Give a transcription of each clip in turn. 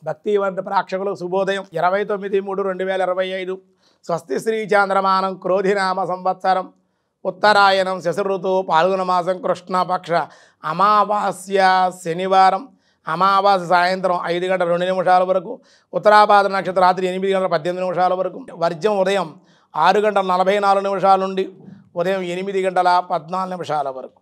భక్తి వంటి ప్రేక్షకులకు శుభోదయం. 29/3/2025 స్వస్తి శ్రీ చాంద్రమానం క్రోధినామ సంవత్సరం ఉత్తరాయణం శశి ఋతువు పాల్గొన మాసం కృష్ణపక్ష అమావాస్య శనివారం. అమావాస్య సాయంత్రం 5:02 వరకు, ఉత్తరాభాద్ర నక్షత్రం రాత్రి 8:18 వరకు, వర్జం ఉదయం 6:44 నుండి ఉదయం 8:14 వరకు,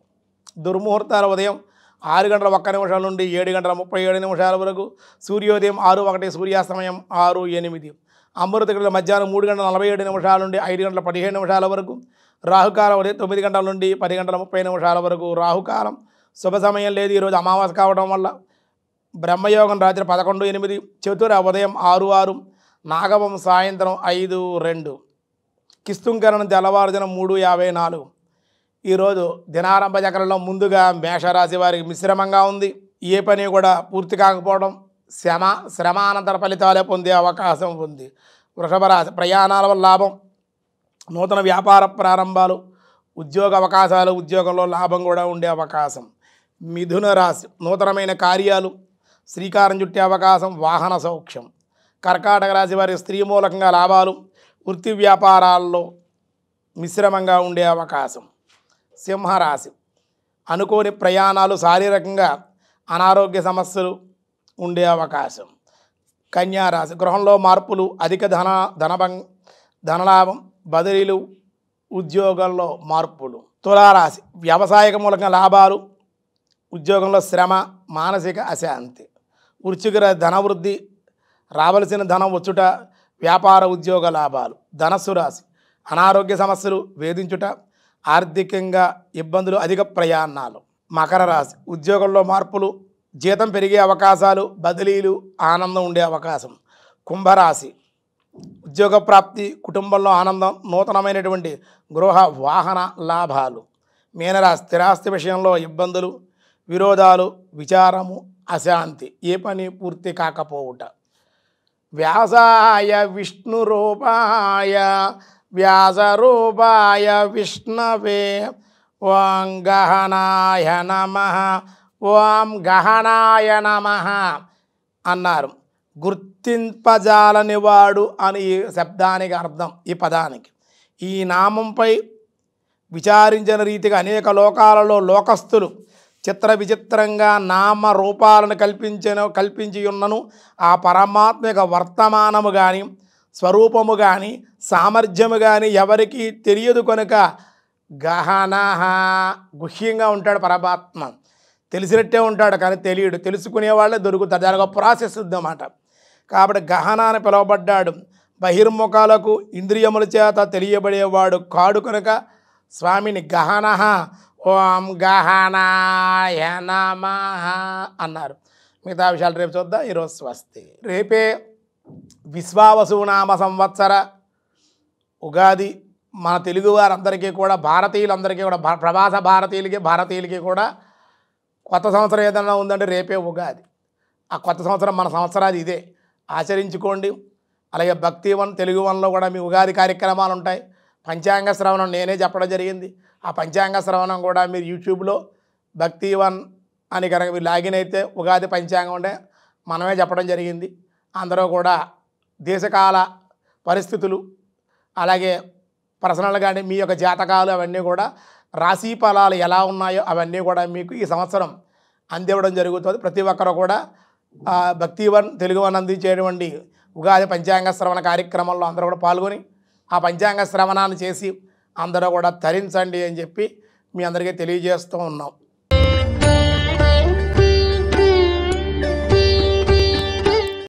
దుర్ముహూర్తాలు ఉదయం 6:01 నుండి 7:37 వరకు, సూర్యోదయం 6:01, సూర్యాస్తమయం 6:08, అమృత గడియలు మధ్యాహ్నం 3:47 నుండి 5:15 వరకు, రాహుకాలం ఉదయం 9 గంటల నుండి 10:30 వరకు. రాహుకాలం శుభ సమయం లేదు ఈరోజు అమావాస్య కావడం వల్ల. బ్రహ్మయోగం రాత్రి 11:08, చతుర ఉదయం 6:06, నాగవం సాయంత్రం 5:02, కిస్తుంకరణం తెల్లవారుజామున 3:54. ఈరోజు దినారంభ చక్రంలో ముందుగా మేషరాశి వారికి మిశ్రమంగా ఉంది. ఏ పని కూడా పూర్తి కాకపోవడం, శ్రమానంతర ఫలితాలే పొందే అవకాశం ఉంది. వృషభ రాశి ప్రయాణాల వల్ల లాభం, నూతన వ్యాపార ప్రారంభాలు, ఉద్యోగ అవకాశాలు, ఉద్యోగంలో లాభం కూడా ఉండే అవకాశం. మిథున రాశి నూతనమైన కార్యాలు, శ్రీకారం చుట్టే అవకాశం, వాహన సౌఖ్యం. కర్కాటక రాశి వారికి స్త్రీ మూలకంగా లాభాలు, వృత్తి వ్యాపారాల్లో మిశ్రమంగా ఉండే అవకాశం. సింహరాశి అనుకోని ప్రయాణాలు, శారీరకంగా అనారోగ్య సమస్యలు ఉండే అవకాశం. కన్యారాశి గృహంలో మార్పులు, అధిక ధనలాభం, బదిలీలు, ఉద్యోగంలో మార్పులు. తులారాశి వ్యవసాయక మూలకంగా లాభాలు, ఉద్యోగంలో శ్రమ, మానసిక అశాంతి. వృశ్చిక రాశి ధనవృద్ధి, రావలసిన ధనం వచ్చుట, వ్యాపార ఉద్యోగ లాభాలు. ధనస్సు రాశి అనారోగ్య సమస్యలు వేధించుట, ఆర్థికంగా ఇబ్బందులు, అధిక ప్రయాణాలు. మకర రాశి ఉద్యోగంలో మార్పులు, జీతం పెరిగే అవకాశాలు, బదిలీలు, ఆనందం ఉండే అవకాశం. కుంభరాశి ఉద్యోగ ప్రాప్తి, కుటుంబంలో ఆనందం, నూతనమైనటువంటి గృహ వాహన లాభాలు. మీనరాశి స్థిరాస్తి విషయంలో ఇబ్బందులు, విరోధాలు, విచారము, అశాంతి, ఏ పని పూర్తి కాకపోవుట. వ్యాసాయ విష్ణురూపాయ వ్యాసరూపాయ విష్ణవే ఓం గహనాయ నమః ఓం గహనాయ నమః అన్నారు. గుర్తింపజాలని వాడు అని ఈ శబ్దానికి అర్థం. ఈ పదానికి ఈ నామంపై విచారించిన రీతిగా అనేక లోకాలలో లోకస్తులు చిత్ర విచిత్రంగా నామ రూపాలను కల్పించి ఉన్నను ఆ పరమాత్మ యొక్క వర్తమానము కానీ, స్వరూపము కానీ, సామర్థ్యము కానీ ఎవరికీ తెలియదు కనుక గహనః గుహ్యంగా ఉంటాడు పరమాత్మ. తెలిసినట్టే ఉంటాడు కానీ తెలియడు. తెలుసుకునేవాళ్ళే దొరుకుతారు. దాని ఒక ప్రాసెస్ ఉందన్నమాట. కాబట్టి గహన అని పిలువబడ్డాడు. బహిర్ముఖాలకు ఇంద్రియముల చేత తెలియబడేవాడు కాడు కనుక స్వామిని గహనః ఓం గహనాయ నమః అన్నారు. మిగతా విషయాలు రేపు చూద్దాం. ఈరోజు స్వస్తి. రేపే విశ్వావసునామ సంవత్సర ఉగాది. మన తెలుగు వారందరికీ కూడా, భారతీయులందరికీ కూడా, ప్రవాస భారతీయులకి కూడా కొత్త సంవత్సరం ఏదైనా ఉందంటే రేపే ఉగాది. ఆ కొత్త సంవత్సరం మన సంవత్సరాది ఇదే, ఆచరించుకోండి. అలాగే భక్తి వన్ తెలుగు వన్లో కూడా మీ ఉగాది కార్యక్రమాలు ఉంటాయి. పంచాంగ శ్రవణం నేనే చెప్పడం జరిగింది. ఆ పంచాంగ శ్రవణం కూడా మీరు యూట్యూబ్లో భక్తి వన్ అని కనుక మీరు లాగిన్ అయితే ఉగాది పంచాంగం ఉంటే మనమే చెప్పడం జరిగింది. అందరూ కూడా దేశకాల పరిస్థితులు, అలాగే పర్సనల్గానే మీ యొక్క జాతకాలు అవన్నీ కూడా, రాశి ఫలాలు ఎలా ఉన్నాయో అవన్నీ కూడా మీకు ఈ సంవత్సరం అందివ్వడం జరుగుతుంది. ప్రతి ఒక్కరు కూడా భక్తి వన్ తెలుగు వన్ అందించేటువంటి ఉగాది పంచాంగ శ్రవణ కార్యక్రమంలో అందరూ కూడా పాల్గొని ఆ పంచాంగ శ్రవణాన్ని చేసి అందరూ కూడా తరించండి అని చెప్పి మీ అందరికీ తెలియజేస్తూ ఉన్నాం.